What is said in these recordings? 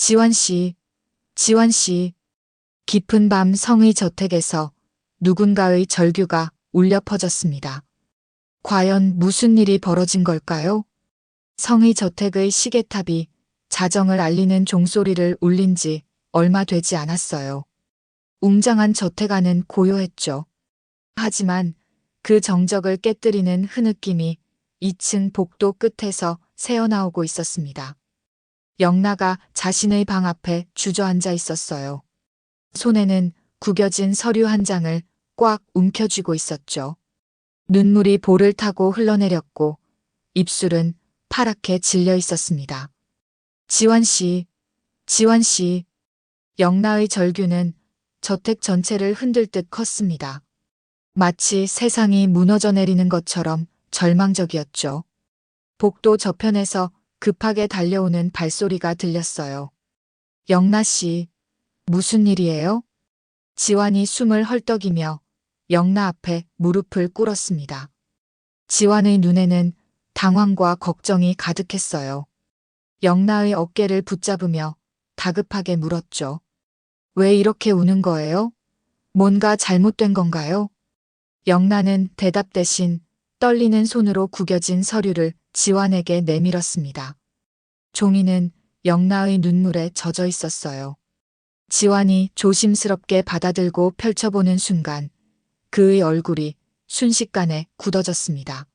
지환 씨, 지환 씨. 깊은 밤 성의 저택에서 누군가의 절규가 울려 퍼졌습니다. 과연 무슨 일이 벌어진 걸까요? 성의 저택의 시계탑이 자정을 알리는 종소리를 울린 지 얼마 되지 않았어요. 웅장한 저택 안은 고요했죠. 하지만 그 정적을 깨뜨리는 흐느낌이 2층 복도 끝에서 새어나오고 있었습니다. 영나가 자신의 방 앞에 주저앉아 있었어요. 손에는 구겨진 서류 한 장을 꽉 움켜쥐고 있었죠. 눈물이 볼을 타고 흘러내렸고 입술은 파랗게 질려 있었습니다. 지환 씨, 지환 씨. 영나의 절규는 저택 전체를 흔들 듯 컸습니다. 마치 세상이 무너져 내리는 것처럼 절망적이었죠. 복도 저편에서 급하게 달려오는 발소리가 들렸어요. 영나 씨, 무슨 일이에요? 지환이 숨을 헐떡이며 영나 앞에 무릎을 꿇었습니다. 지환의 눈에는 당황과 걱정이 가득했어요. 영나의 어깨를 붙잡으며 다급하게 물었죠. 왜 이렇게 우는 거예요? 뭔가 잘못된 건가요? 영나는 대답 대신 떨리는 손으로 구겨진 서류를 지환에게 내밀었습니다. 종이는 영나의 눈물에 젖어 있었어요. 지환이 조심스럽게 받아들고 펼쳐보는 순간 그의 얼굴이 순식간에 굳어졌습니다.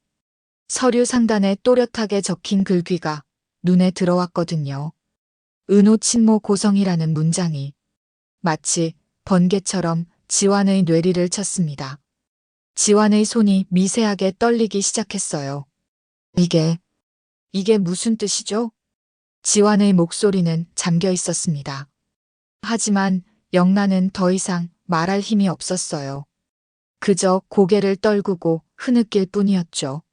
서류 상단에 또렷하게 적힌 글귀가 눈에 들어왔거든요. 은호 친모 고성이라는 문장이 마치 번개처럼 지환의 뇌리를 쳤습니다. 지환의 손이 미세하게 떨리기 시작했어요. 이게 무슨 뜻이죠? 지환의 목소리는 잠겨 있었습니다. 하지만 영나는 더 이상 말할 힘이 없었어요. 그저 고개를 떨구고 흐느낄 뿐이었죠.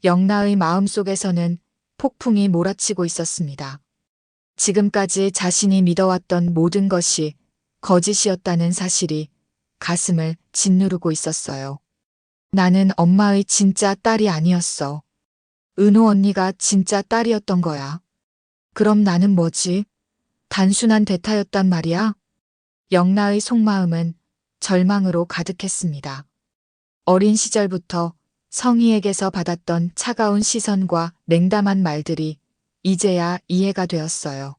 영나의 마음속에서는 폭풍이 몰아치고 있었습니다. 지금까지 자신이 믿어왔던 모든 것이 거짓이었다는 사실이 가슴을 짓누르고 있었어요. 나는 엄마의 진짜 딸이 아니었어. 은호 언니가 진짜 딸이었던 거야. 그럼 나는 뭐지? 단순한 대타였단 말이야? 영나의 속마음은 절망으로 가득했습니다. 어린 시절부터 성희에게서 받았던 차가운 시선과 냉담한 말들이 이제야 이해가 되었어요.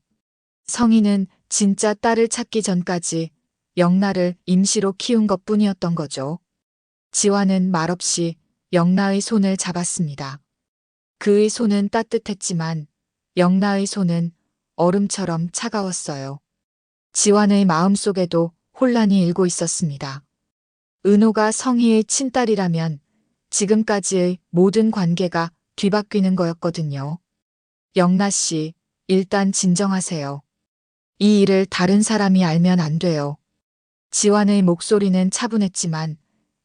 성희는 진짜 딸을 찾기 전까지 영나를 임시로 키운 것뿐이었던 거죠. 지환은 말없이 영나의 손을 잡았습니다. 그의 손은 따뜻했지만 영나의 손은 얼음처럼 차가웠어요. 지환의 마음속에도 혼란이 일고 있었습니다. 은호가 성희의 친딸이라면 지금까지의 모든 관계가 뒤바뀌는 거였거든요. 영나 씨, 일단 진정하세요. 이 일을 다른 사람이 알면 안 돼요. 지환의 목소리는 차분했지만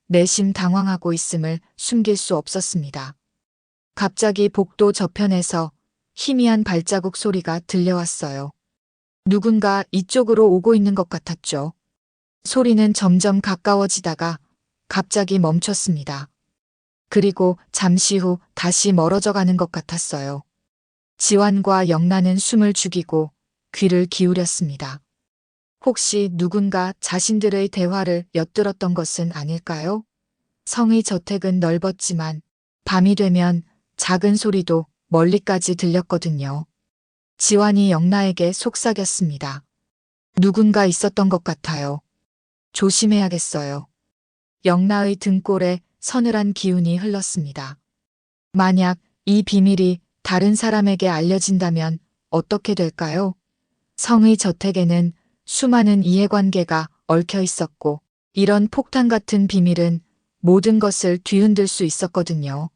내심 당황하고 있음을 숨길 수 없었습니다. 갑자기 복도 저편에서 희미한 발자국 소리가 들려왔어요. 누군가 이쪽으로 오고 있는 것 같았죠. 소리는 점점 가까워지다가 갑자기 멈췄습니다. 그리고 잠시 후 다시 멀어져 가는 것 같았어요. 지환과 영나는 숨을 죽이고 귀를 기울였습니다. 혹시 누군가 자신들의 대화를 엿들었던 것은 아닐까요? 성의 저택은 넓었지만 밤이 되면 작은 소리도 멀리까지 들렸거든요. 지환이 영나에게 속삭였습니다. 누군가 있었던 것 같아요. 조심해야겠어요. 영나의 등골에 서늘한 기운이 흘렀습니다. 만약 이 비밀이 다른 사람에게 알려진다면 어떻게 될까요? 성의 저택에는 수많은 이해관계가 얽혀 있었고 이런 폭탄 같은 비밀은 모든 것을 뒤흔들 수 있었거든요.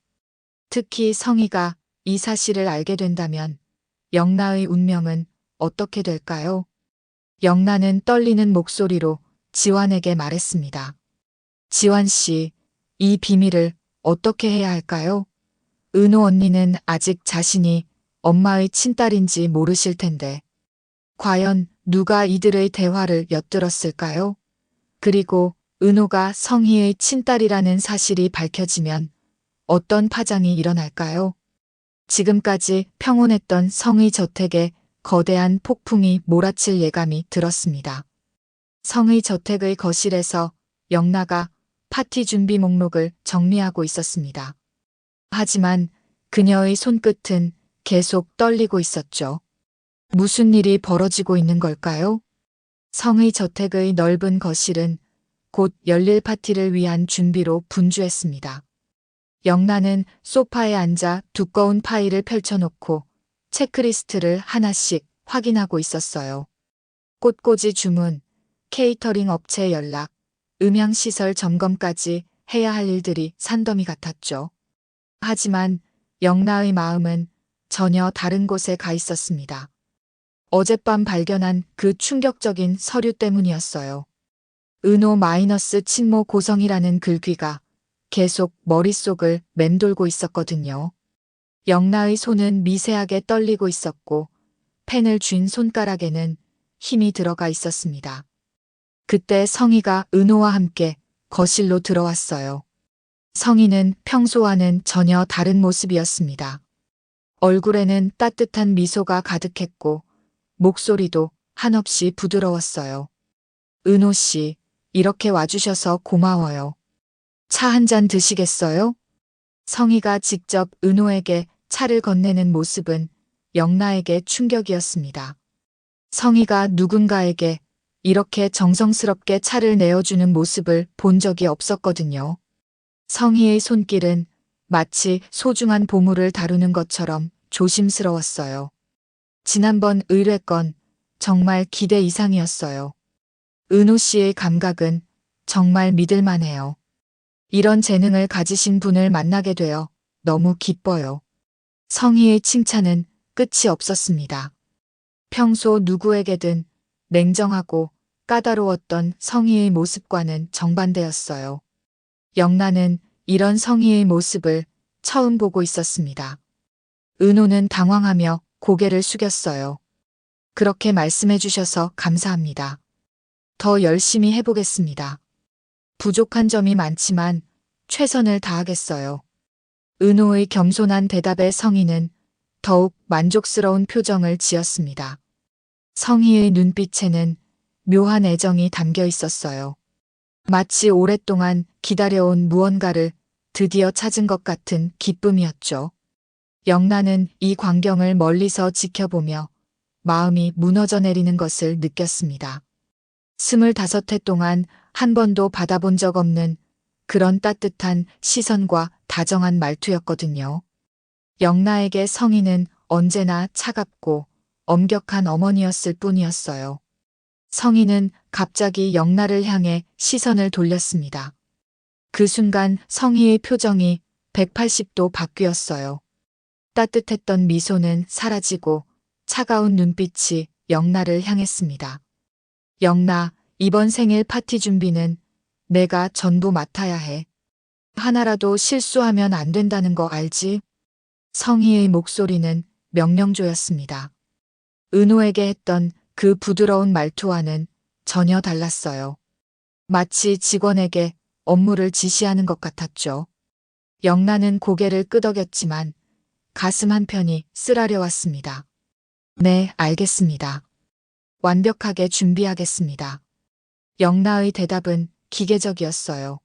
특히 성희가 이 사실을 알게 된다면 영나의 운명은 어떻게 될까요? 영나는 떨리는 목소리로 지환에게 말했습니다. 지환 씨, 이 비밀을 어떻게 해야 할까요? 은호 언니는 아직 자신이 엄마의 친딸인지 모르실 텐데. 과연 누가 이들의 대화를 엿들었을까요? 그리고 은호가 성희의 친딸이라는 사실이 밝혀지면 어떤 파장이 일어날까요? 지금까지 평온했던 성의 저택에 거대한 폭풍이 몰아칠 예감이 들었습니다. 성의 저택의 거실에서 영나가 파티 준비 목록을 정리하고 있었습니다. 하지만 그녀의 손끝은 계속 떨리고 있었죠. 무슨 일이 벌어지고 있는 걸까요? 성의 저택의 넓은 거실은 곧 열릴 파티를 위한 준비로 분주했습니다. 영나는 소파에 앉아 두꺼운 파일을 펼쳐놓고 체크리스트를 하나씩 확인하고 있었어요. 꽃꽂이 주문, 케이터링 업체 연락, 음향시설 점검까지 해야 할 일들이 산더미 같았죠. 하지만 영나의 마음은 전혀 다른 곳에 가 있었습니다. 어젯밤 발견한 그 충격적인 서류 때문이었어요. 은호 마이너스 친모 고성이라는 글귀가 계속 머릿속을 맴돌고 있었거든요. 영나의 손은 미세하게 떨리고 있었고 펜을 쥔 손가락에는 힘이 들어가 있었습니다. 그때 성희가 은호와 함께 거실로 들어왔어요. 성희는 평소와는 전혀 다른 모습이었습니다. 얼굴에는 따뜻한 미소가 가득했고 목소리도 한없이 부드러웠어요. 은호 씨, 이렇게 와주셔서 고마워요. 차 한 잔 드시겠어요? 성희가 직접 은호에게 차를 건네는 모습은 영나에게 충격이었습니다. 성희가 누군가에게 이렇게 정성스럽게 차를 내어주는 모습을 본 적이 없었거든요. 성희의 손길은 마치 소중한 보물을 다루는 것처럼 조심스러웠어요. 지난번 의뢰건 정말 기대 이상이었어요. 은호 씨의 감각은 정말 믿을만해요. 이런 재능을 가지신 분을 만나게 되어 너무 기뻐요. 성희의 칭찬은 끝이 없었습니다. 평소 누구에게든 냉정하고 까다로웠던 성희의 모습과는 정반대였어요. 영나는 이런 성희의 모습을 처음 보고 있었습니다. 은호는 당황하며 고개를 숙였어요. 그렇게 말씀해 주셔서 감사합니다. 더 열심히 해보겠습니다. 부족한 점이 많지만 최선을 다하겠어요. 은호의 겸손한 대답에 성희는 더욱 만족스러운 표정을 지었습니다. 성희의 눈빛에는 묘한 애정이 담겨 있었어요. 마치 오랫동안 기다려온 무언가를 드디어 찾은 것 같은 기쁨이었죠. 영나는 이 광경을 멀리서 지켜보며 마음이 무너져 내리는 것을 느꼈습니다. 25해 동안 한 번도 받아본 적 없는 그런 따뜻한 시선과 다정한 말투였거든요. 영나에게 성희는 언제나 차갑고 엄격한 어머니였을 뿐이었어요. 성희는 갑자기 영나를 향해 시선을 돌렸습니다. 그 순간 성희의 표정이 180도 바뀌었어요. 따뜻했던 미소는 사라지고 차가운 눈빛이 영나를 향했습니다. 영나, 이번 생일 파티 준비는 내가 전부 맡아야 해. 하나라도 실수하면 안 된다는 거 알지? 성희의 목소리는 명령조였습니다. 은호에게 했던 그 부드러운 말투와는 전혀 달랐어요. 마치 직원에게 업무를 지시하는 것 같았죠. 영나는 고개를 끄덕였지만 가슴 한편이 쓰라려왔습니다. 네, 알겠습니다. 완벽하게 준비하겠습니다. 영나의 대답은 기계적이었어요.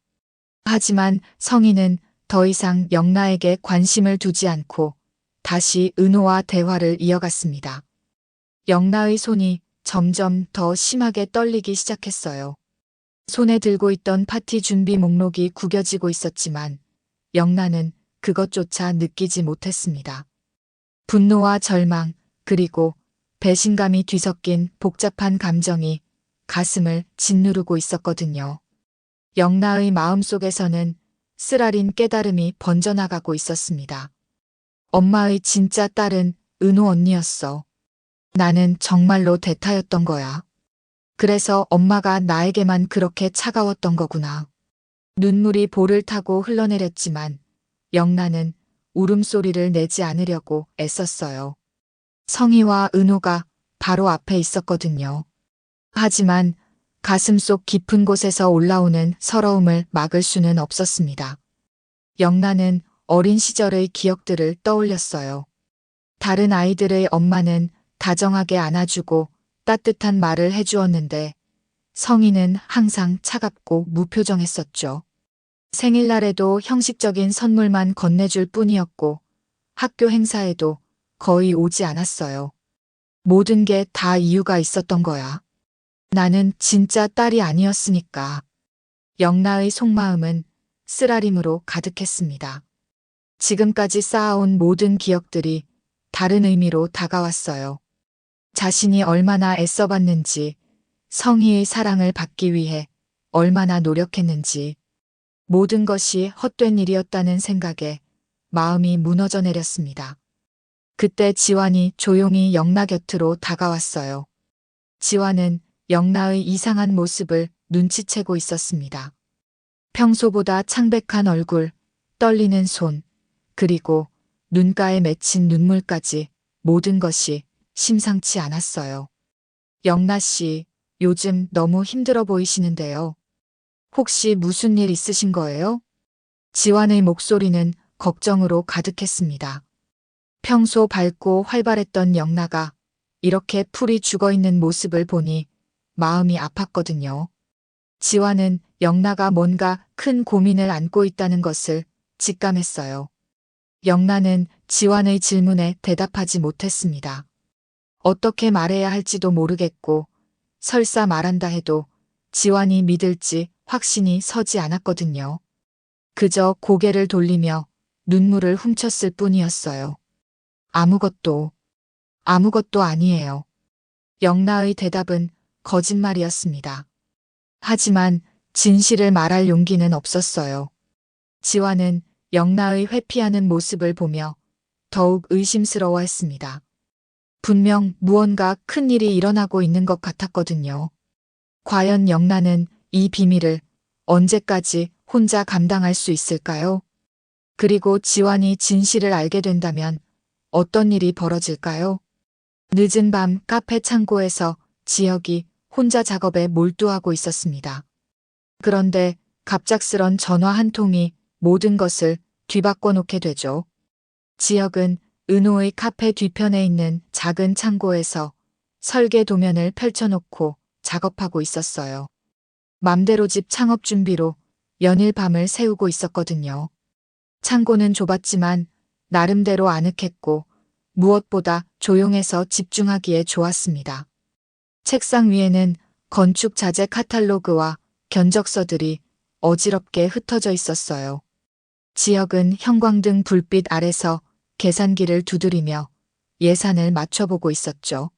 하지만 성희는 더 이상 영나에게 관심을 두지 않고 다시 은호와 대화를 이어갔습니다. 영나의 손이 점점 더 심하게 떨리기 시작했어요. 손에 들고 있던 파티 준비 목록이 구겨지고 있었지만 영나는 그것조차 느끼지 못했습니다. 분노와 절망, 그리고 배신감이 뒤섞인 복잡한 감정이 가슴을 짓누르고 있었거든요. 영나의 마음속에서는 쓰라린 깨달음이 번져나가고 있었습니다. 엄마의 진짜 딸은 은호 언니였어. 나는 정말로 대타였던 거야. 그래서 엄마가 나에게만 그렇게 차가웠던 거구나. 눈물이 볼을 타고 흘러내렸지만 영나는 울음소리를 내지 않으려고 애썼어요. 성희와 은호가 바로 앞에 있었거든요. 하지만 가슴속 깊은 곳에서 올라오는 서러움을 막을 수는 없었습니다. 영나는 어린 시절의 기억들을 떠올렸어요. 다른 아이들의 엄마는 다정하게 안아주고 따뜻한 말을 해주었는데 성희는 항상 차갑고 무표정했었죠. 생일날에도 형식적인 선물만 건네줄 뿐이었고 학교 행사에도 거의 오지 않았어요. 모든 게 다 이유가 있었던 거야. 나는 진짜 딸이 아니었으니까. 영나의 속마음은 쓰라림으로 가득했습니다. 지금까지 쌓아온 모든 기억들이 다른 의미로 다가왔어요. 자신이 얼마나 애써봤는지, 성희의 사랑을 받기 위해 얼마나 노력했는지, 모든 것이 헛된 일이었다는 생각에 마음이 무너져 내렸습니다. 그때 지환이 조용히 영나 곁으로 다가왔어요. 지환은 영나의 이상한 모습을 눈치채고 있었습니다. 평소보다 창백한 얼굴, 떨리는 손, 그리고 눈가에 맺힌 눈물까지 모든 것이 심상치 않았어요. 영나 씨, 요즘 너무 힘들어 보이시는데요. 혹시 무슨 일 있으신 거예요? 지환의 목소리는 걱정으로 가득했습니다. 평소 밝고 활발했던 영나가 이렇게 풀이 죽어있는 모습을 보니 마음이 아팠거든요. 지환은 영나가 뭔가 큰 고민을 안고 있다는 것을 직감했어요. 영나는 지환의 질문에 대답하지 못했습니다. 어떻게 말해야 할지도 모르겠고 설사 말한다 해도 지환이 믿을지 확신이 서지 않았거든요. 그저 고개를 돌리며 눈물을 훔쳤을 뿐이었어요. 아무것도 아니에요. 영나의 대답은 거짓말이었습니다. 하지만 진실을 말할 용기는 없었어요. 지환은 영나의 회피하는 모습을 보며 더욱 의심스러워했습니다. 분명 무언가 큰 일이 일어나고 있는 것 같았거든요. 과연 영나는 이 비밀을 언제까지 혼자 감당할 수 있을까요? 그리고 지환이 진실을 알게 된다면 어떤 일이 벌어질까요? 늦은 밤 카페 창고에서 지혁이 혼자 작업에 몰두하고 있었습니다. 그런데 갑작스런 전화 한 통이 모든 것을 뒤바꿔 놓게 되죠. 지혁은 은호의 카페 뒤편에 있는 작은 창고에서 설계 도면을 펼쳐놓고 작업하고 있었어요. 맘대로 집 창업 준비로 연일 밤을 새우고 있었거든요. 창고는 좁았지만 나름대로 아늑했고 무엇보다 조용해서 집중하기에 좋았습니다. 책상 위에는 건축 자재 카탈로그와 견적서들이 어지럽게 흩어져 있었어요. 지혁은 형광등 불빛 아래서 계산기를 두드리며 예산을 맞춰보고 있었죠.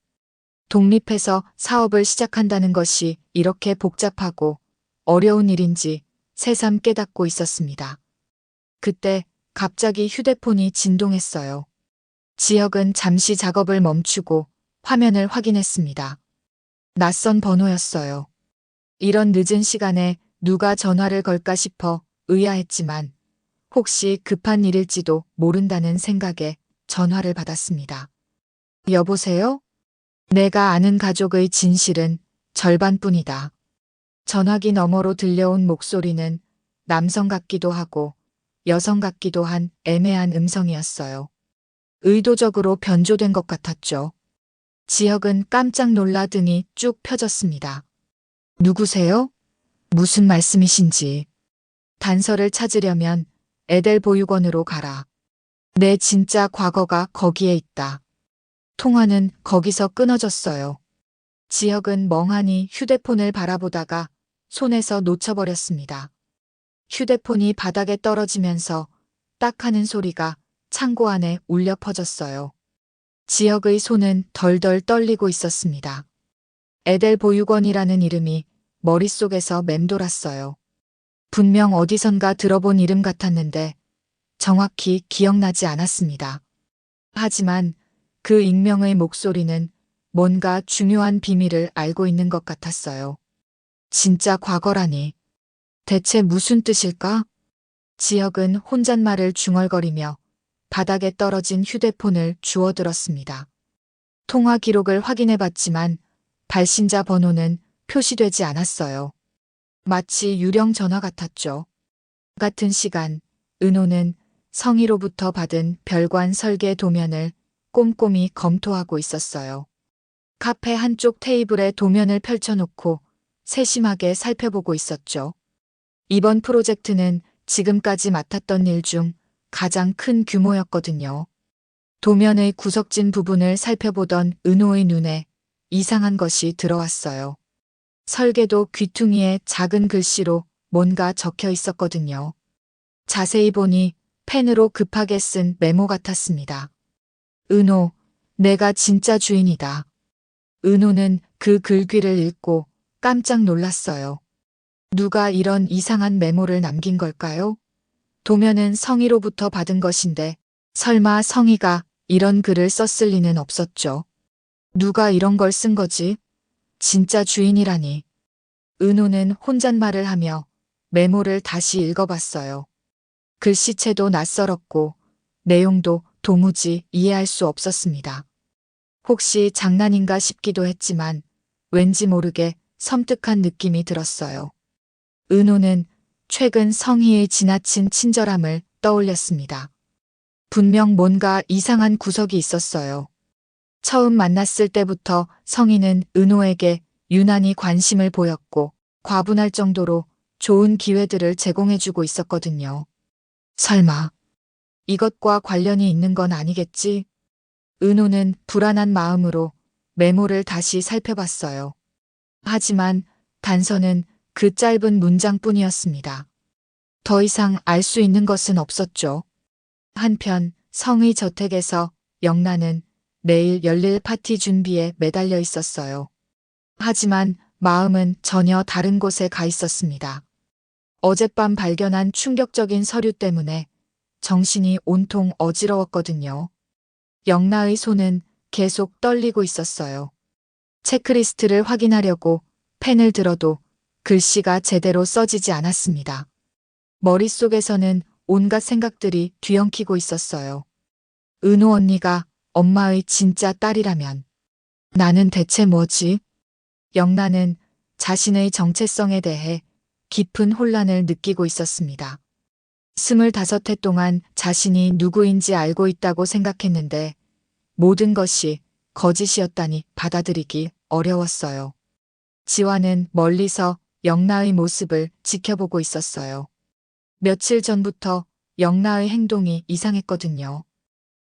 독립해서 사업을 시작한다는 것이 이렇게 복잡하고 어려운 일인지 새삼 깨닫고 있었습니다. 그때 갑자기 휴대폰이 진동했어요. 지혁은 잠시 작업을 멈추고 화면을 확인했습니다. 낯선 번호였어요. 이런 늦은 시간에 누가 전화를 걸까 싶어 의아했지만 혹시 급한 일일지도 모른다는 생각에 전화를 받았습니다. 여보세요? 내가 아는 가족의 진실은 절반뿐이다. 전화기 너머로 들려온 목소리는 남성 같기도 하고 여성 같기도 한 애매한 음성이었어요. 의도적으로 변조된 것 같았죠. 지혁은 깜짝 놀라 등이 쭉 펴졌습니다. 누구세요? 무슨 말씀이신지. 단서를 찾으려면 에델 보육원으로 가라. 내 진짜 과거가 거기에 있다. 통화는 거기서 끊어졌어요. 지혁은 멍하니 휴대폰을 바라보다가 손에서 놓쳐버렸습니다. 휴대폰이 바닥에 떨어지면서 딱 하는 소리가 창고 안에 울려 퍼졌어요. 지혁의 손은 덜덜 떨리고 있었습니다. 에델 보육원이라는 이름이 머릿속에서 맴돌았어요. 분명 어디선가 들어본 이름 같았는데 정확히 기억나지 않았습니다. 하지만 그 익명의 목소리는 뭔가 중요한 비밀을 알고 있는 것 같았어요. 진짜 과거라니. 대체 무슨 뜻일까? 지혁은 혼잣말을 중얼거리며 바닥에 떨어진 휴대폰을 주워들었습니다. 통화 기록을 확인해봤지만 발신자 번호는 표시되지 않았어요. 마치 유령 전화 같았죠. 같은 시간, 은호는 성희로부터 받은 별관 설계 도면을 꼼꼼히 검토하고 있었어요. 카페 한쪽 테이블에 도면을 펼쳐놓고 세심하게 살펴보고 있었죠. 이번 프로젝트는 지금까지 맡았던 일 중 가장 큰 규모였거든요. 도면의 구석진 부분을 살펴보던 은호의 눈에 이상한 것이 들어왔어요. 설계도 귀퉁이에 작은 글씨로 뭔가 적혀 있었거든요. 자세히 보니 펜으로 급하게 쓴 메모 같았습니다. 은호, 내가 진짜 주인이다. 은호는 그 글귀를 읽고 깜짝 놀랐어요. 누가 이런 이상한 메모를 남긴 걸까요? 도면은 성희로부터 받은 것인데 설마 성희가 이런 글을 썼을 리는 없었죠. 누가 이런 걸 쓴 거지? 진짜 주인이라니. 은호는 혼잣말을 하며 메모를 다시 읽어봤어요. 글씨체도 낯설었고 내용도 도무지 이해할 수 없었습니다. 혹시 장난인가 싶기도 했지만 왠지 모르게 섬뜩한 느낌이 들었어요. 은호는 최근 성희의 지나친 친절함을 떠올렸습니다. 분명 뭔가 이상한 구석이 있었어요. 처음 만났을 때부터 성희는 은호에게 유난히 관심을 보였고 과분할 정도로 좋은 기회들을 제공해주고 있었거든요. 설마 이것과 관련이 있는 건 아니겠지? 은호는 불안한 마음으로 메모를 다시 살펴봤어요. 하지만 단서는 그 짧은 문장뿐이었습니다. 더 이상 알 수 있는 것은 없었죠. 한편 성의 저택에서 영란은 내일 열릴 파티 준비에 매달려 있었어요. 하지만 마음은 전혀 다른 곳에 가 있었습니다. 어젯밤 발견한 충격적인 서류 때문에 정신이 온통 어지러웠거든요. 영라의 손은 계속 떨리고 있었어요. 체크리스트를 확인하려고 펜을 들어도 글씨가 제대로 써지지 않았습니다. 머릿속에서는 온갖 생각들이 뒤엉키고 있었어요. 은호 언니가 엄마의 진짜 딸이라면 나는 대체 뭐지? 영란은 자신의 정체성에 대해 깊은 혼란을 느끼고 있었습니다. 25해 동안 자신이 누구인지 알고 있다고 생각했는데 모든 것이 거짓이었다니 받아들이기 어려웠어요. 지화는 멀리서 영라의 모습을 지켜보고 있었어요. 며칠 전부터 영라의 행동이 이상했거든요.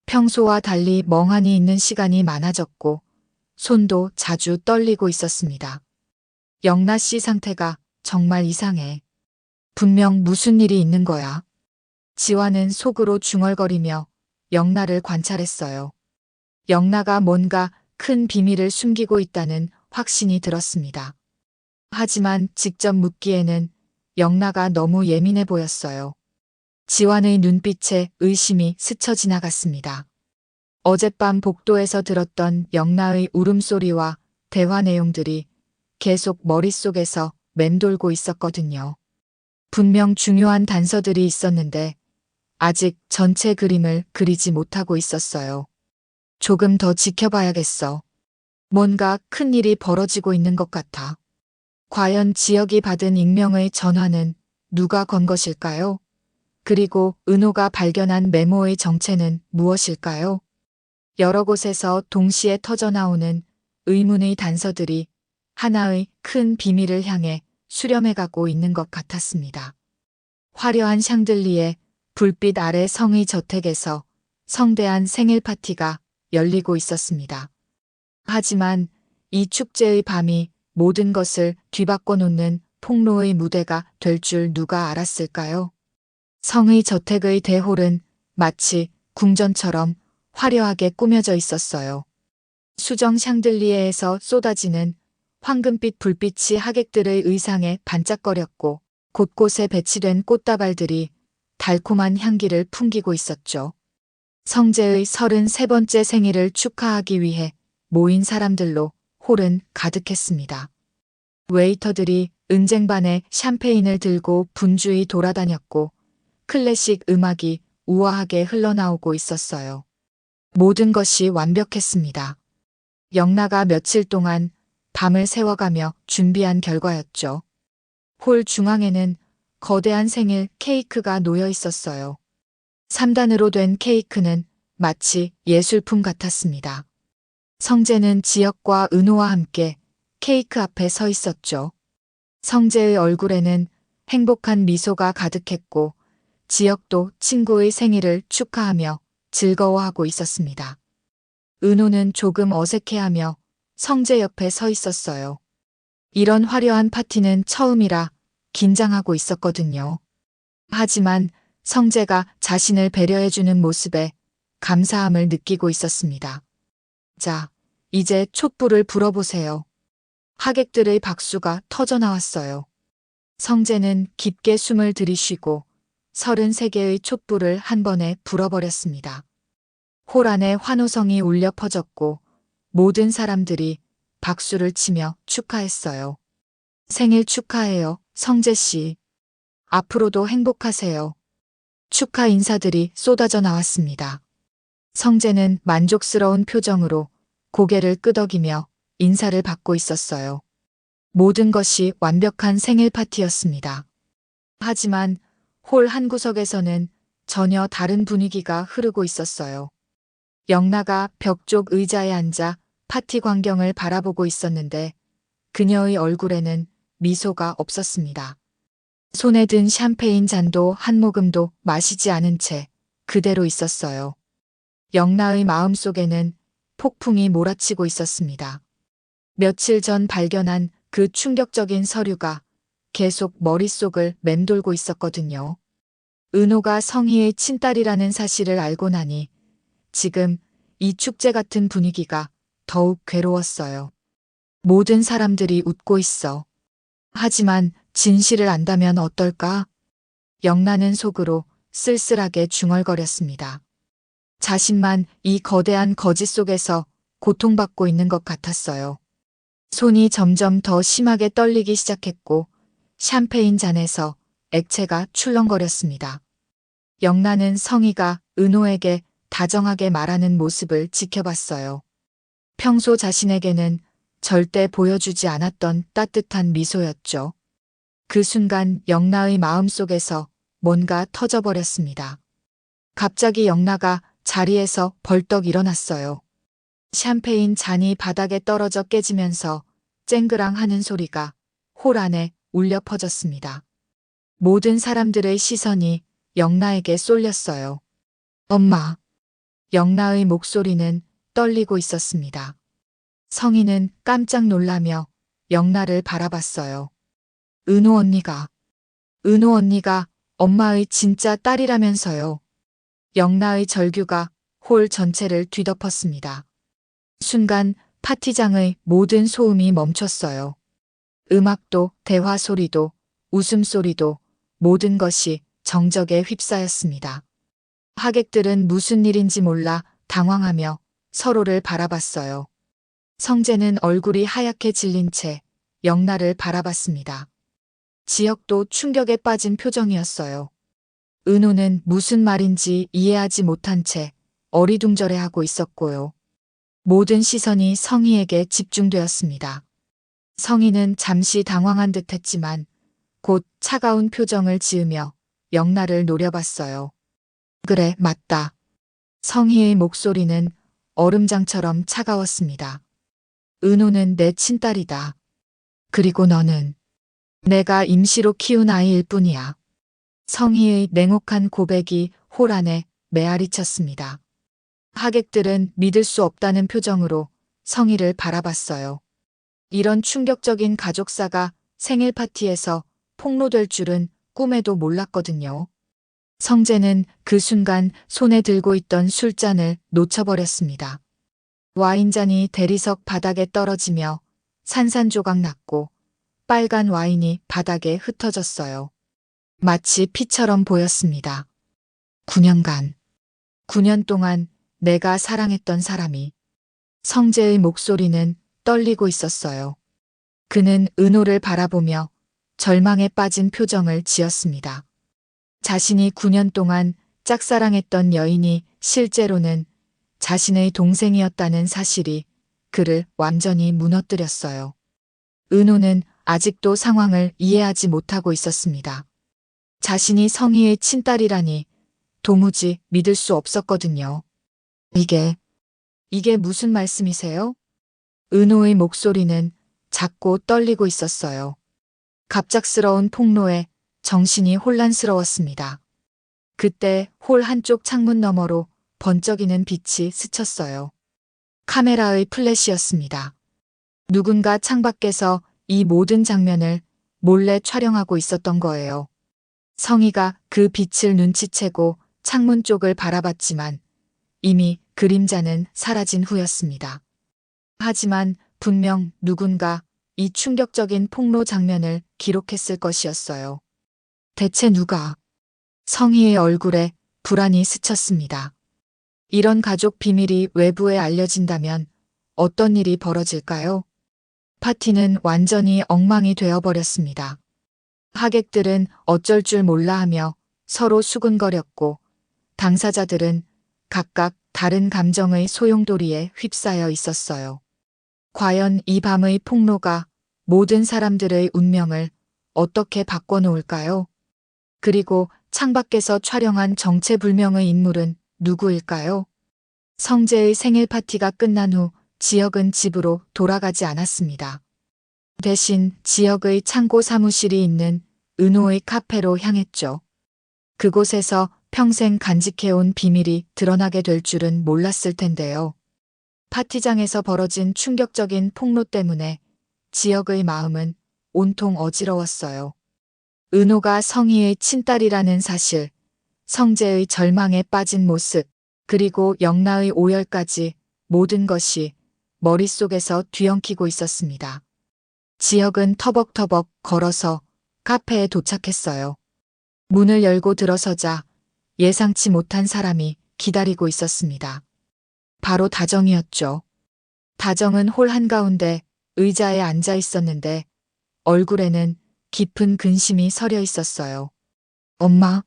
평소와 달리 멍하니 있는 시간이 많아졌고 손도 자주 떨리고 있었습니다. 영라 씨 상태가 정말 이상해. 분명 무슨 일이 있는 거야. 지화는 속으로 중얼거리며 영라를 관찰했어요. 영라가 뭔가 큰 비밀을 숨기고 있다는 확신이 들었습니다. 하지만 직접 묻기에는 영라가 너무 예민해 보였어요. 지환의 눈빛에 의심이 스쳐 지나갔습니다. 어젯밤 복도에서 들었던 영라의 울음소리와 대화 내용들이 계속 머릿속에서 맴돌고 있었거든요. 분명 중요한 단서들이 있었는데 아직 전체 그림을 그리지 못하고 있었어요. 조금 더 지켜봐야겠어. 뭔가 큰 일이 벌어지고 있는 것 같아. 과연 지역이 받은 익명의 전화는 누가 건 것일까요? 그리고 은호가 발견한 메모의 정체는 무엇일까요? 여러 곳에서 동시에 터져나오는 의문의 단서들이 하나의 큰 비밀을 향해 수렴해가고 있는 것 같았습니다. 화려한 샹들리에 불빛 아래 성의 저택에서 성대한 생일 파티가 열리고 있었습니다. 하지만 이 축제의 밤이 모든 것을 뒤바꿔 놓는 폭로의 무대가 될 줄 누가 알았을까요? 성의 저택의 대홀은 마치 궁전처럼 화려하게 꾸며져 있었어요. 수정 샹들리에에서 쏟아지는 황금빛 불빛이 하객들의 의상에 반짝거렸고 곳곳에 배치된 꽃다발들이 달콤한 향기를 풍기고 있었죠. 성재의 33번째 생일을 축하하기 위해 모인 사람들로 홀은 가득했습니다. 웨이터들이 은쟁반에 샴페인을 들고 분주히 돌아다녔고 클래식 음악이 우아하게 흘러나오고 있었어요. 모든 것이 완벽했습니다. 영라가 며칠 동안 밤을 새워가며 준비한 결과였죠. 홀 중앙에는 거대한 생일 케이크가 놓여 있었어요. 3단으로 된 케이크는 마치 예술품 같았습니다. 성재는 지혁과 은호와 함께 케이크 앞에 서 있었죠. 성재의 얼굴에는 행복한 미소가 가득했고 지혁도 친구의 생일을 축하하며 즐거워하고 있었습니다. 은호는 조금 어색해하며 성재 옆에 서 있었어요. 이런 화려한 파티는 처음이라 긴장하고 있었거든요. 하지만 성재가 자신을 배려해주는 모습에 감사함을 느끼고 있었습니다. 자, 이제 촛불을 불어보세요. 하객들의 박수가 터져 나왔어요. 성재는 깊게 숨을 들이쉬고 33개의 촛불을 한 번에 불어버렸습니다. 홀 안에 환호성이 울려 퍼졌고 모든 사람들이 박수를 치며 축하했어요. 생일 축하해요, 성재 씨. 앞으로도 행복하세요. 축하 인사들이 쏟아져 나왔습니다. 성재는 만족스러운 표정으로 고개를 끄덕이며 인사를 받고 있었어요. 모든 것이 완벽한 생일 파티였습니다. 하지만 홀 한 구석에서는 전혀 다른 분위기가 흐르고 있었어요. 영나가 벽 쪽 의자에 앉아 파티 광경을 바라보고 있었는데 그녀의 얼굴에는 미소가 없었습니다. 손에 든 샴페인 잔도 한 모금도 마시지 않은 채 그대로 있었어요. 영나의 마음속에는 폭풍이 몰아치고 있었습니다. 며칠 전 발견한 그 충격적인 서류가 계속 머릿속을 맴돌고 있었거든요. 은호가 성희의 친딸이라는 사실을 알고 나니 지금 이 축제 같은 분위기가 더욱 괴로웠어요. 모든 사람들이 웃고 있어. 하지만 진실을 안다면 어떨까? 영나는 속으로 쓸쓸하게 중얼거렸습니다. 자신만 이 거대한 거짓 속에서 고통받고 있는 것 같았어요. 손이 점점 더 심하게 떨리기 시작했고 샴페인 잔에서 액체가 출렁거렸습니다. 영나는 성희가 은호에게 다정하게 말하는 모습을 지켜봤어요. 평소 자신에게는 절대 보여주지 않았던 따뜻한 미소였죠. 그 순간 영나의 마음속에서 뭔가 터져버렸습니다. 갑자기 영나가 자리에서 벌떡 일어났어요. 샴페인 잔이 바닥에 떨어져 깨지면서 쨍그랑 하는 소리가 홀 안에 울려 퍼졌습니다. 모든 사람들의 시선이 영나에게 쏠렸어요. 엄마. 영나의 목소리는 떨리고 있었습니다. 성희는 깜짝 놀라며 영나를 바라봤어요. 은호 언니가 엄마의 진짜 딸이라면서요. 영나의 절규가 홀 전체를 뒤덮었습니다. 순간 파티장의 모든 소음이 멈췄어요. 음악도 대화 소리도 웃음소리도 모든 것이 정적에 휩싸였습니다. 하객들은 무슨 일인지 몰라 당황하며 서로를 바라봤어요. 성재는 얼굴이 하얗게 질린 채 영나를 바라봤습니다. 지혁도 충격에 빠진 표정이었어요. 은호는 무슨 말인지 이해하지 못한 채 어리둥절해하고 있었고요. 모든 시선이 성희에게 집중되었습니다. 성희는 잠시 당황한 듯 했지만 곧 차가운 표정을 지으며 영나를 노려봤어요. 그래, 맞다. 성희의 목소리는 얼음장처럼 차가웠습니다. 은호는 내 친딸이다. 그리고 너는 내가 임시로 키운 아이일 뿐이야. 성희의 냉혹한 고백이 홀 안에 메아리쳤습니다. 하객들은 믿을 수 없다는 표정으로 성희를 바라봤어요. 이런 충격적인 가족사가 생일 파티에서 폭로될 줄은 꿈에도 몰랐거든요. 성재는 그 순간 손에 들고 있던 술잔을 놓쳐버렸습니다. 와인잔이 대리석 바닥에 떨어지며 산산조각 났고 빨간 와인이 바닥에 흩어졌어요. 마치 피처럼 보였습니다. 9년 동안 내가 사랑했던 사람이. 성재의 목소리는 떨리고 있었어요. 그는 은호를 바라보며 절망에 빠진 표정을 지었습니다. 자신이 9년 동안 짝사랑했던 여인이 실제로는 자신의 동생이었다는 사실이 그를 완전히 무너뜨렸어요. 은호는 아직도 상황을 이해하지 못하고 있었습니다. 자신이 성희의 친딸이라니 도무지 믿을 수 없었거든요. 이게 무슨 말씀이세요? 은호의 목소리는 작고 떨리고 있었어요. 갑작스러운 폭로에 정신이 혼란스러웠습니다. 그때 홀 한쪽 창문 너머로 번쩍이는 빛이 스쳤어요. 카메라의 플래시였습니다. 누군가 창밖에서 이 모든 장면을 몰래 촬영하고 있었던 거예요. 성희가 그 빛을 눈치채고 창문 쪽을 바라봤지만 이미 그림자는 사라진 후였습니다. 하지만 분명 누군가 이 충격적인 폭로 장면을 기록했을 것이었어요. 대체 누가? 성희의 얼굴에 불안이 스쳤습니다. 이런 가족 비밀이 외부에 알려진다면 어떤 일이 벌어질까요? 파티는 완전히 엉망이 되어버렸습니다. 하객들은 어쩔 줄 몰라 하며 서로 수근거렸고 당사자들은 각각 다른 감정의 소용돌이에 휩싸여 있었어요. 과연 이 밤의 폭로가 모든 사람들의 운명을 어떻게 바꿔놓을까요? 그리고 창밖에서 촬영한 정체불명의 인물은 누구일까요? 성재의 생일 파티가 끝난 후 지혁은 집으로 돌아가지 않았습니다. 대신 지혁의 창고 사무실이 있는 은호의 카페로 향했죠. 그곳에서 평생 간직해온 비밀이 드러나게 될 줄은 몰랐을 텐데요. 파티장에서 벌어진 충격적인 폭로 때문에 지혁의 마음은 온통 어지러웠어요. 은호가 성희의 친딸이라는 사실, 성재의 절망에 빠진 모습, 그리고 영라의 오열까지 모든 것이 머릿속에서 뒤엉키고 있었습니다. 지혁은 터벅터벅 걸어서 카페에 도착했어요. 문을 열고 들어서자 예상치 못한 사람이 기다리고 있었습니다. 바로 다정이었죠. 다정은 홀 한가운데 의자에 앉아 있었는데 얼굴에는 깊은 근심이 서려 있었어요. 엄마.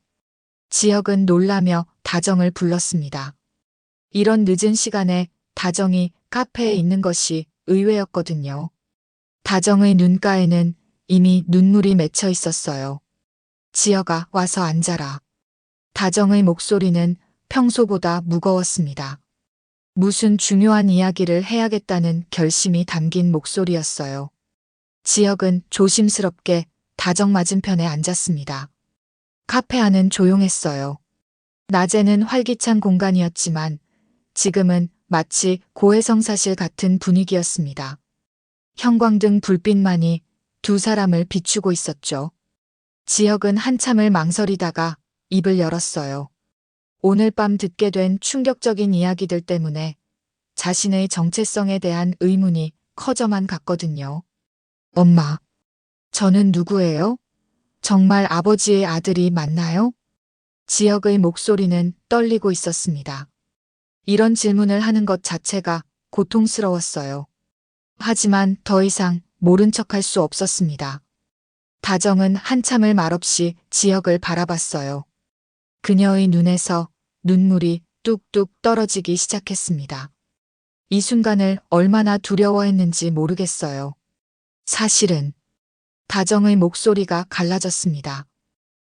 지혁은 놀라며 다정을 불렀습니다. 이런 늦은 시간에 다정이 카페에 있는 것이 의외였거든요. 다정의 눈가에는 이미 눈물이 맺혀 있었어요. 지혁아, 와서 앉아라. 다정의 목소리는 평소보다 무거웠습니다. 무슨 중요한 이야기를 해야겠다는 결심이 담긴 목소리였어요. 지혁은 조심스럽게 다정 맞은편에 앉았습니다. 카페 안은 조용했어요. 낮에는 활기찬 공간이었지만 지금은 마치 고해성사실 같은 분위기였습니다. 형광등 불빛만이 두 사람을 비추고 있었죠. 지혁은 한참을 망설이다가 입을 열었어요. 오늘 밤 듣게 된 충격적인 이야기들 때문에 자신의 정체성에 대한 의문이 커져만 갔거든요. 엄마, 저는 누구예요? 정말 아버지의 아들이 맞나요? 지혁의 목소리는 떨리고 있었습니다. 이런 질문을 하는 것 자체가 고통스러웠어요. 하지만 더 이상 모른 척할 수 없었습니다. 다정은 한참을 말없이 지혁을 바라봤어요. 그녀의 눈에서 눈물이 뚝뚝 떨어지기 시작했습니다. 이 순간을 얼마나 두려워했는지 모르겠어요. 사실은 다정의 목소리가 갈라졌습니다.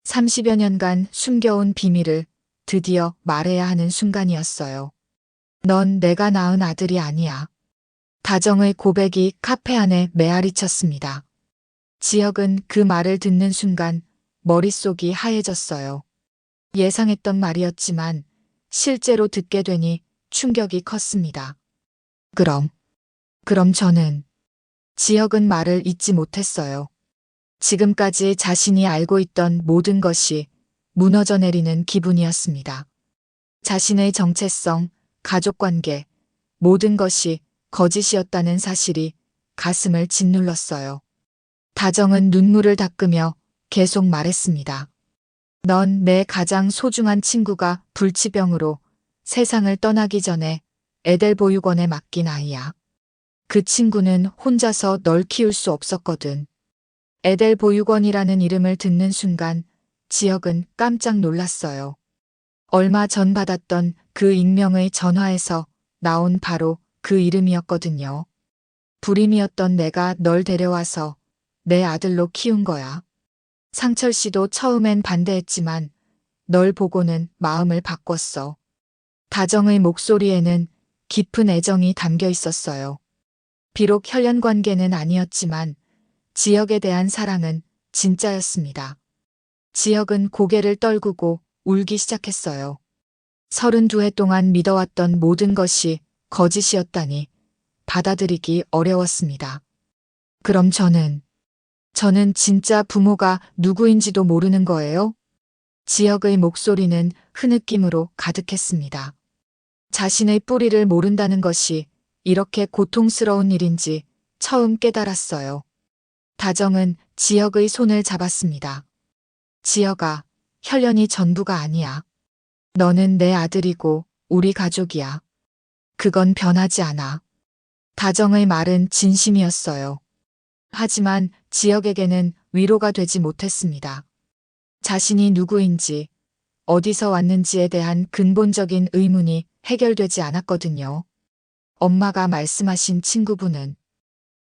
30여 년간 숨겨온 비밀을 드디어 말해야 하는 순간이었어요. 넌 내가 낳은 아들이 아니야. 다정의 고백이 카페 안에 메아리 쳤습니다. 지혁은 그 말을 듣는 순간 머릿속이 하얘졌어요. 예상했던 말이었지만 실제로 듣게 되니 충격이 컸습니다. 그럼 저는... 지혁은 말을 잇지 못했어요. 지금까지 자신이 알고 있던 모든 것이 무너져 내리는 기분이었습니다. 자신의 정체성, 가족관계, 모든 것이 거짓이었다는 사실이 가슴을 짓눌렀어요. 다정은 눈물을 닦으며 계속 말했습니다. 넌 내 가장 소중한 친구가 불치병으로 세상을 떠나기 전에 에델 보육원에 맡긴 아이야. 그 친구는 혼자서 널 키울 수 없었거든. 에델 보육원이라는 이름을 듣는 순간 지혁은 깜짝 놀랐어요. 얼마 전 받았던 그 익명의 전화에서 나온 바로 그 이름이었거든요. 불임이었던 내가 널 데려와서 내 아들로 키운 거야. 상철 씨도 처음엔 반대했지만 널 보고는 마음을 바꿨어. 다정의 목소리에는 깊은 애정이 담겨 있었어요. 비록 혈연 관계는 아니었지만 지혁에 대한 사랑은 진짜였습니다. 지혁은 고개를 떨구고 울기 시작했어요. 32해 동안 믿어왔던 모든 것이 거짓이었다니 받아들이기 어려웠습니다. 그럼 저는 진짜 부모가 누구인지도 모르는 거예요? 지혁의 목소리는 흐느낌으로 가득했습니다. 자신의 뿌리를 모른다는 것이 이렇게 고통스러운 일인지 처음 깨달았어요. 다정은 지혁의 손을 잡았습니다. 지혁아, 혈연이 전부가 아니야. 너는 내 아들이고 우리 가족이야. 그건 변하지 않아. 다정의 말은 진심이었어요. 하지만 지혁에게는 위로가 되지 못했습니다. 자신이 누구인지, 어디서 왔는지에 대한 근본적인 의문이 해결되지 않았거든요. 엄마가 말씀하신 친구분은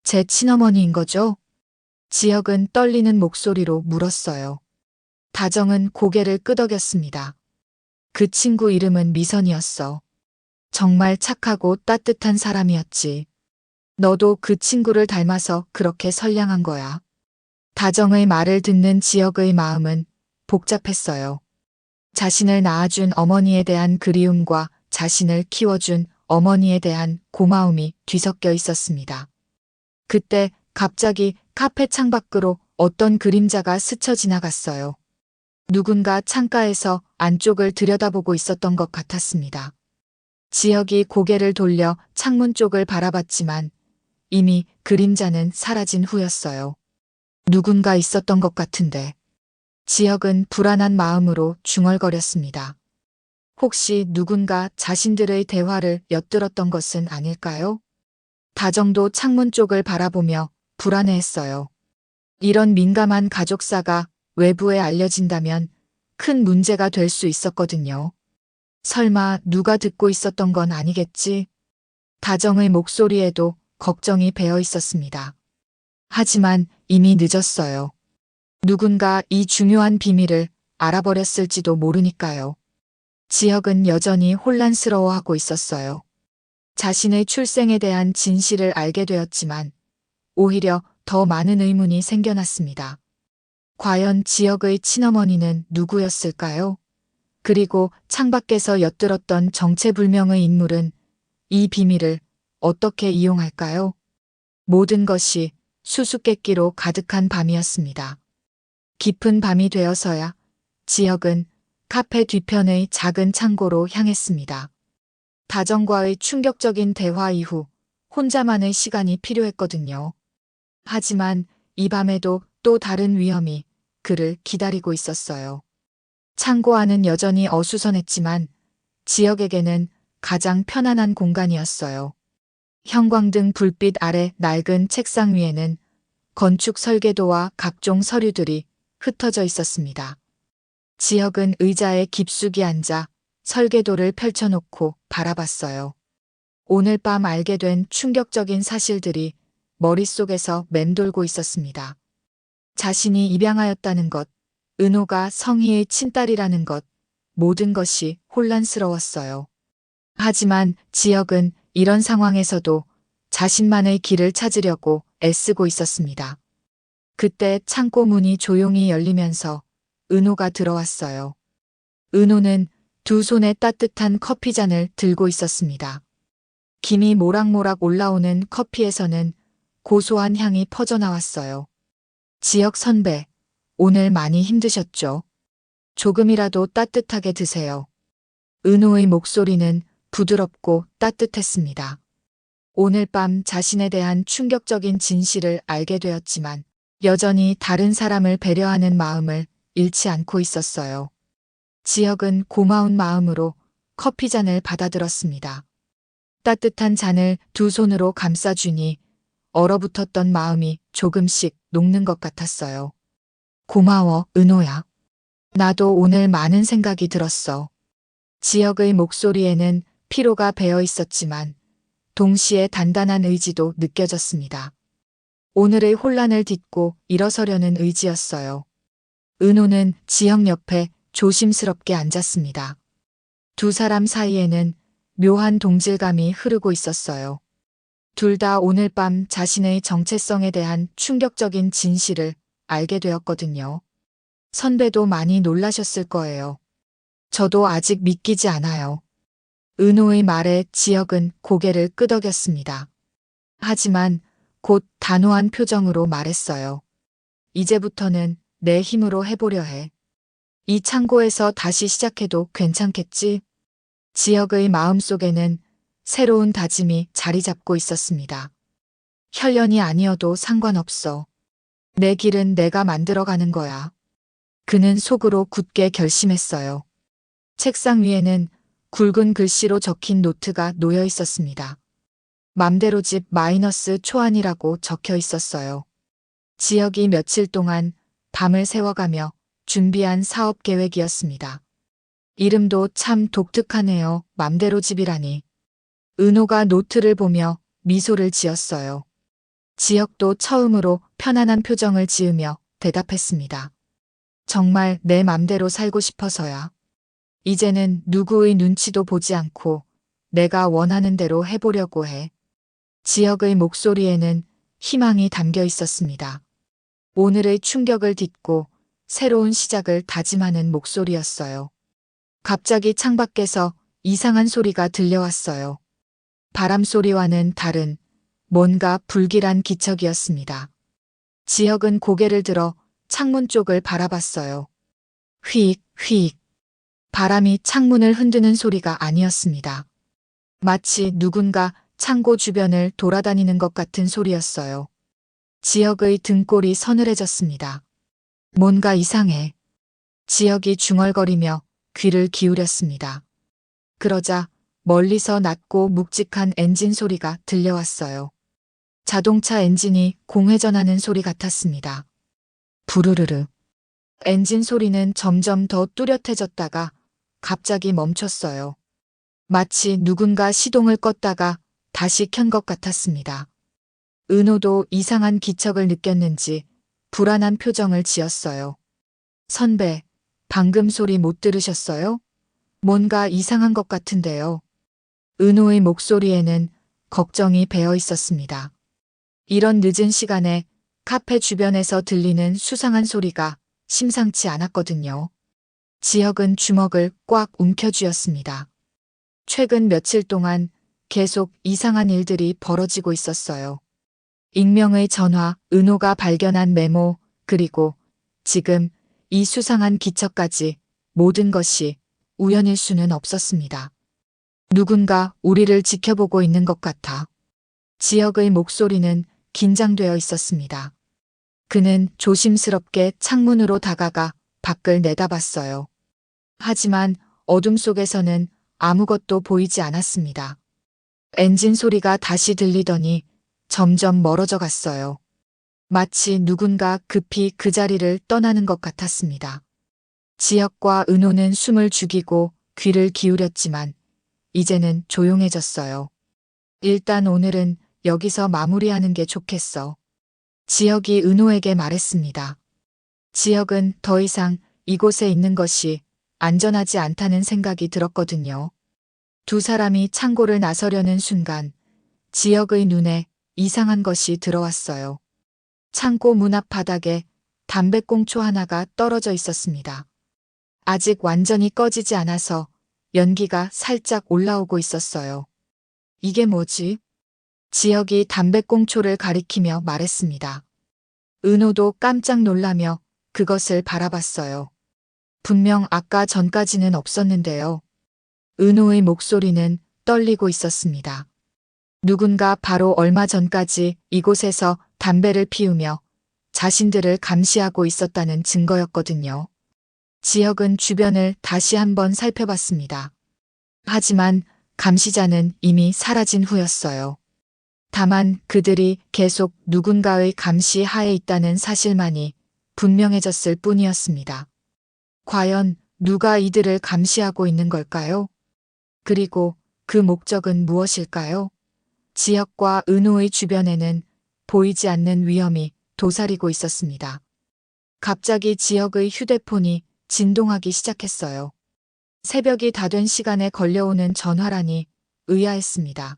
제 친어머니인 거죠? 지혁은 떨리는 목소리로 물었어요. 다정은 고개를 끄덕였습니다. 그 친구 이름은 미선이었어. 정말 착하고 따뜻한 사람이었지. 너도 그 친구를 닮아서 그렇게 선량한 거야. 다정의 말을 듣는 지혁의 마음은 복잡했어요. 자신을 낳아준 어머니에 대한 그리움과 자신을 키워준 어머니에 대한 고마움이 뒤섞여 있었습니다. 그때 갑자기 카페 창밖으로 어떤 그림자가 스쳐 지나갔어요. 누군가 창가에서 안쪽을 들여다보고 있었던 것 같았습니다. 지혁이 고개를 돌려 창문 쪽을 바라봤지만 이미 그림자는 사라진 후였어요. 누군가 있었던 것 같은데. 지혁은 불안한 마음으로 중얼거렸습니다. 혹시 누군가 자신들의 대화를 엿들었던 것은 아닐까요? 다정도 창문 쪽을 바라보며 불안해했어요. 이런 민감한 가족사가 외부에 알려진다면 큰 문제가 될 수 있었거든요. 설마 누가 듣고 있었던 건 아니겠지? 다정의 목소리에도 걱정이 배어 있었습니다. 하지만 이미 늦었어요. 누군가 이 중요한 비밀을 알아버렸을지도 모르니까요. 지혁은 여전히 혼란스러워하고 있었어요. 자신의 출생에 대한 진실을 알게 되었지만 오히려 더 많은 의문이 생겨났습니다. 과연 지혁의 친어머니는 누구였을까요? 그리고 창밖에서 엿들었던 정체불명의 인물은 이 비밀을 어떻게 이용할까요? 모든 것이 수수께끼로 가득한 밤이었습니다. 깊은 밤이 되어서야 지혁은 카페 뒤편의 작은 창고로 향했습니다. 다정과의 충격적인 대화 이후 혼자만의 시간이 필요했거든요. 하지만 이 밤에도 또 다른 위험이 그를 기다리고 있었어요. 창고 안은 여전히 어수선했지만 지혁에게는 가장 편안한 공간이었어요. 형광등 불빛 아래 낡은 책상 위에는 건축 설계도와 각종 서류들이 흩어져 있었습니다. 지혁은 의자에 깊숙이 앉아 설계도를 펼쳐놓고 바라봤어요. 오늘 밤 알게 된 충격적인 사실들이 머릿속에서 맴돌고 있었습니다. 자신이 입양하였다는 것, 은호가 성희의 친딸이라는 것, 모든 것이 혼란스러웠어요. 하지만 지혁은 이런 상황에서도 자신만의 길을 찾으려고 애쓰고 있었습니다. 그때 창고 문이 조용히 열리면서 은호가 들어왔어요. 은호는 두 손에 따뜻한 커피잔을 들고 있었습니다. 김이 모락모락 올라오는 커피에서는 고소한 향이 퍼져나왔어요. 지혁 선배, 오늘 많이 힘드셨죠? 조금이라도 따뜻하게 드세요. 은호의 목소리는 부드럽고 따뜻했습니다. 오늘 밤 자신에 대한 충격적인 진실을 알게 되었지만 여전히 다른 사람을 배려하는 마음을 잃지 않고 있었어요. 지혁은 고마운 마음으로 커피잔을 받아들었습니다. 따뜻한 잔을 두 손으로 감싸주니 얼어붙었던 마음이 조금씩 녹는 것 같았어요. 고마워, 은호야. 나도 오늘 많은 생각이 들었어. 지혁의 목소리에는 피로가 배어 있었지만 동시에 단단한 의지도 느껴졌습니다. 오늘의 혼란을 딛고 일어서려는 의지였어요. 은호는 지혁 옆에 조심스럽게 앉았습니다. 두 사람 사이에는 묘한 동질감이 흐르고 있었어요. 둘 다 오늘 밤 자신의 정체성에 대한 충격적인 진실을 알게 되었거든요. 선배도 많이 놀라셨을 거예요. 저도 아직 믿기지 않아요. 은호의 말에 지혁은 고개를 끄덕였습니다. 하지만 곧 단호한 표정으로 말했어요. 이제부터는 내 힘으로 해보려 해. 이 창고에서 다시 시작해도 괜찮겠지? 지혁의 마음속에는 새로운 다짐이 자리 잡고 있었습니다. 혈연이 아니어도 상관없어. 내 길은 내가 만들어가는 거야. 그는 속으로 굳게 결심했어요. 책상 위에는 굵은 글씨로 적힌 노트가 놓여 있었습니다. 맘대로 집 마이너스 초안이라고 적혀 있었어요. 지혁이 며칠 동안 밤을 새워가며 준비한 사업 계획이었습니다. 이름도 참 독특하네요. 맘대로 집이라니. 은호가 노트를 보며 미소를 지었어요. 지혁도 처음으로 편안한 표정을 지으며 대답했습니다. 정말 내 맘대로 살고 싶어서야. 이제는 누구의 눈치도 보지 않고 내가 원하는 대로 해보려고 해. 지혁의 목소리에는 희망이 담겨 있었습니다. 오늘의 충격을 딛고 새로운 시작을 다짐하는 목소리였어요. 갑자기 창밖에서 이상한 소리가 들려왔어요. 바람 소리와는 다른 뭔가 불길한 기척이었습니다. 지혁은 고개를 들어 창문 쪽을 바라봤어요. 휙, 휙. 바람이 창문을 흔드는 소리가 아니었습니다. 마치 누군가 창고 주변을 돌아다니는 것 같은 소리였어요. 지혁의 등골이 서늘해졌습니다. 뭔가 이상해. 지혁이 중얼거리며 귀를 기울였습니다. 그러자 멀리서 낮고 묵직한 엔진 소리가 들려왔어요. 자동차 엔진이 공회전하는 소리 같았습니다. 부르르르. 엔진 소리는 점점 더 뚜렷해졌다가 갑자기 멈췄어요. 마치 누군가 시동을 껐다가 다시 켠 것 같았습니다. 은호도 이상한 기척을 느꼈는지 불안한 표정을 지었어요. 선배, 방금 소리 못 들으셨어요? 뭔가 이상한 것 같은데요. 은호의 목소리에는 걱정이 배어 있었습니다. 이런 늦은 시간에 카페 주변에서 들리는 수상한 소리가 심상치 않았거든요. 지혁은 주먹을 꽉 움켜쥐었습니다. 최근 며칠 동안 계속 이상한 일들이 벌어지고 있었어요. 익명의 전화, 은호가 발견한 메모, 그리고 지금 이 수상한 기척까지 모든 것이 우연일 수는 없었습니다. 누군가 우리를 지켜보고 있는 것 같아. 지혁의 목소리는 긴장되어 있었습니다. 그는 조심스럽게 창문으로 다가가 밖을 내다봤어요. 하지만 어둠 속에서는 아무것도 보이지 않았습니다. 엔진 소리가 다시 들리더니 점점 멀어져 갔어요. 마치 누군가 급히 그 자리를 떠나는 것 같았습니다. 지혁과 은호는 숨을 죽이고 귀를 기울였지만 이제는 조용해졌어요. 일단 오늘은 여기서 마무리하는 게 좋겠어. 지혁이 은호에게 말했습니다. 지혁은 더 이상 이곳에 있는 것이 안전하지 않다는 생각이 들었거든요. 두 사람이 창고를 나서려는 순간 지혁의 눈에 이상한 것이 들어왔어요. 창고 문 앞 바닥에 담배꽁초 하나가 떨어져 있었습니다. 아직 완전히 꺼지지 않아서 연기가 살짝 올라오고 있었어요. 이게 뭐지? 지혁이 담배꽁초를 가리키며 말했습니다. 은호도 깜짝 놀라며 그것을 바라봤어요. 분명 아까 전까지는 없었는데요. 은호의 목소리는 떨리고 있었습니다. 누군가 바로 얼마 전까지 이곳에서 담배를 피우며 자신들을 감시하고 있었다는 증거였거든요. 지혁은 주변을 다시 한번 살펴봤습니다. 하지만 감시자는 이미 사라진 후였어요. 다만 그들이 계속 누군가의 감시 하에 있다는 사실만이 분명해졌을 뿐이었습니다. 과연 누가 이들을 감시하고 있는 걸까요? 그리고 그 목적은 무엇일까요? 지혁과 은호의 주변에는 보이지 않는 위험이 도사리고 있었습니다. 갑자기 지혁의 휴대폰이 진동하기 시작했어요. 새벽이 다 된 시간에 걸려오는 전화라니 의아했습니다.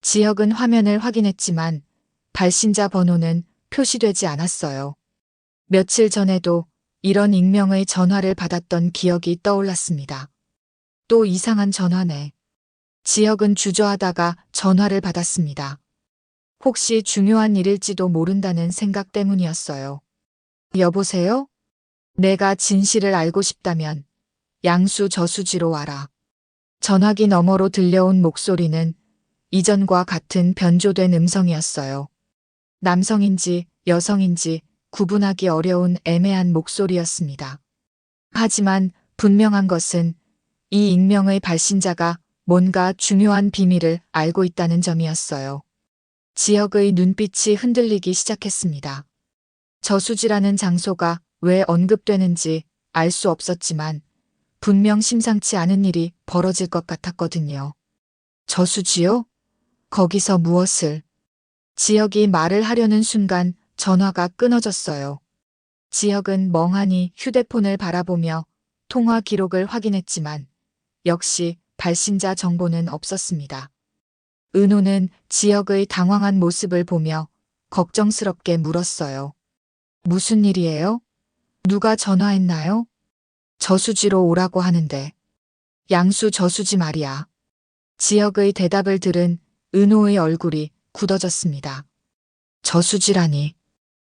지역은 화면을 확인했지만 발신자 번호는 표시되지 않았어요. 며칠 전에도 이런 익명의 전화를 받았던 기억이 떠올랐습니다. 또 이상한 전화네. 지역은 주저하다가 전화를 받았습니다. 혹시 중요한 일일지도 모른다는 생각 때문이었어요. 여보세요? 내가 진실을 알고 싶다면 양수 저수지로 와라. 전화기 너머로 들려온 목소리는 이전과 같은 변조된 음성이었어요. 남성인지 여성인지 구분하기 어려운 애매한 목소리였습니다. 하지만 분명한 것은 이 익명의 발신자가 뭔가 중요한 비밀을 알고 있다는 점이었어요. 지역의 눈빛이 흔들리기 시작했습니다. 저수지라는 장소가 왜 언급되는지 알 수 없었지만 분명 심상치 않은 일이 벌어질 것 같았거든요. 저수지요? 거기서 무엇을? 지역이 말을 하려는 순간 전화가 끊어졌어요. 지역은 멍하니 휴대폰을 바라보며 통화 기록을 확인했지만 역시 발신자 정보는 없었습니다. 은호는 지역의 당황한 모습을 보며 걱정스럽게 물었어요. 무슨 일이에요? 누가 전화했나요? 저수지로 오라고 하는데. 양수 저수지 말이야. 지역의 대답을 들은 은호의 얼굴이 굳어졌습니다. 저수지라니.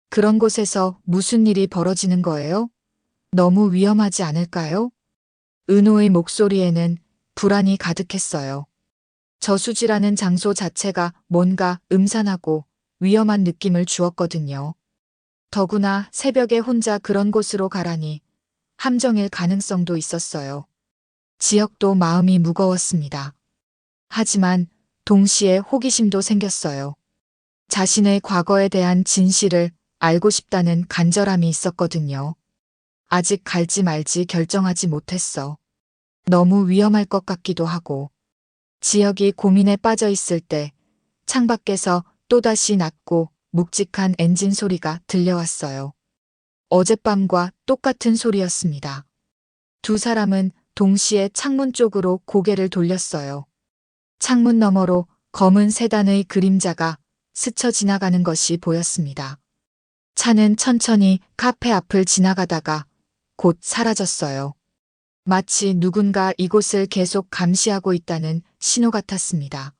그런 곳에서 무슨 일이 벌어지는 거예요? 너무 위험하지 않을까요? 은호의 목소리에는 불안이 가득했어요. 저수지라는 장소 자체가 뭔가 음산하고 위험한 느낌을 주었거든요. 더구나 새벽에 혼자 그런 곳으로 가라니 함정일 가능성도 있었어요. 지역도 마음이 무거웠습니다. 하지만 동시에 호기심도 생겼어요. 자신의 과거에 대한 진실을 알고 싶다는 간절함이 있었거든요. 아직 갈지 말지 결정하지 못했어. 너무 위험할 것 같기도 하고. 지역이 고민에 빠져 있을 때 창밖에서 또다시 낮고 묵직한 엔진 소리가 들려왔어요. 어젯밤과 똑같은 소리였습니다. 두 사람은 동시에 창문 쪽으로 고개를 돌렸어요. 창문 너머로 검은 세단의 그림자가 스쳐 지나가는 것이 보였습니다. 차는 천천히 카페 앞을 지나가다가 곧 사라졌어요. 마치 누군가 이곳을 계속 감시하고 있다는 신호 같았습니다.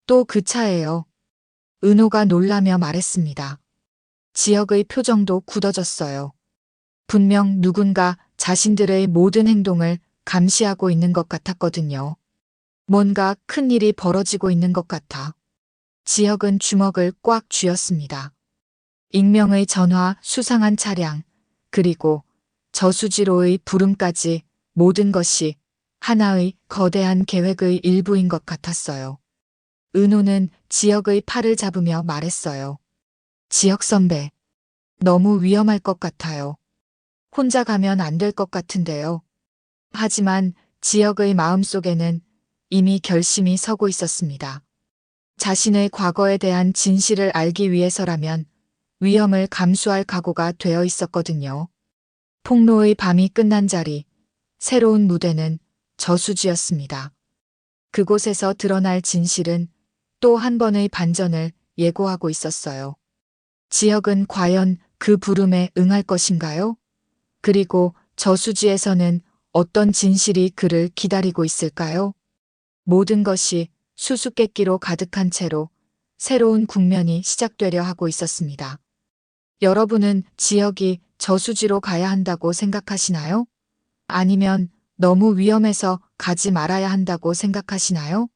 또 그 차예요. 은호가 놀라며 말했습니다. 지역의 표정도 굳어졌어요. 분명 누군가 자신들의 모든 행동을 감시하고 있는 것 같았거든요. 뭔가 큰 일이 벌어지고 있는 것 같아. 지역은 주먹을 꽉 쥐었습니다. 익명의 전화, 수상한 차량, 그리고 저수지로의 부름까지 모든 것이 하나의 거대한 계획의 일부인 것 같았어요. 은호는 지역의 팔을 잡으며 말했어요. 지역 선배, 너무 위험할 것 같아요. 혼자 가면 안 될 것 같은데요. 하지만 지역의 마음속에는 이미 결심이 서고 있었습니다. 자신의 과거에 대한 진실을 알기 위해서라면 위험을 감수할 각오가 되어 있었거든요. 폭로의 밤이 끝난 자리, 새로운 무대는 저수지였습니다. 그곳에서 드러날 진실은 또 한 번의 반전을 예고하고 있었어요. 지역은 과연 그 부름에 응할 것인가요? 그리고 저수지에서는 어떤 진실이 그를 기다리고 있을까요? 모든 것이 수수께끼로 가득한 채로 새로운 국면이 시작되려 하고 있었습니다. 여러분은 지역이 저수지로 가야 한다고 생각하시나요? 아니면 너무 위험해서 가지 말아야 한다고 생각하시나요?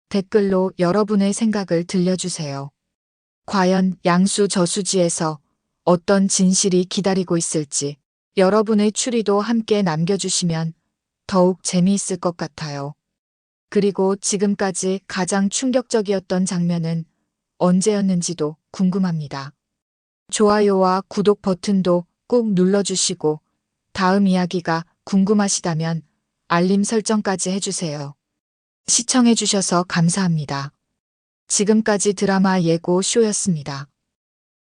댓글로 여러분의 생각을 들려주세요. 과연 양수 저수지에서 어떤 진실이 기다리고 있을지 여러분의 추리도 함께 남겨주시면 더욱 재미있을 것 같아요. 그리고 지금까지 가장 충격적이었던 장면은 언제였는지도 궁금합니다. 좋아요와 구독 버튼도 꼭 눌러주시고 다음 이야기가 궁금하시다면 알림 설정까지 해주세요. 시청해주셔서 감사합니다. 지금까지 드라마 예고 쇼였습니다.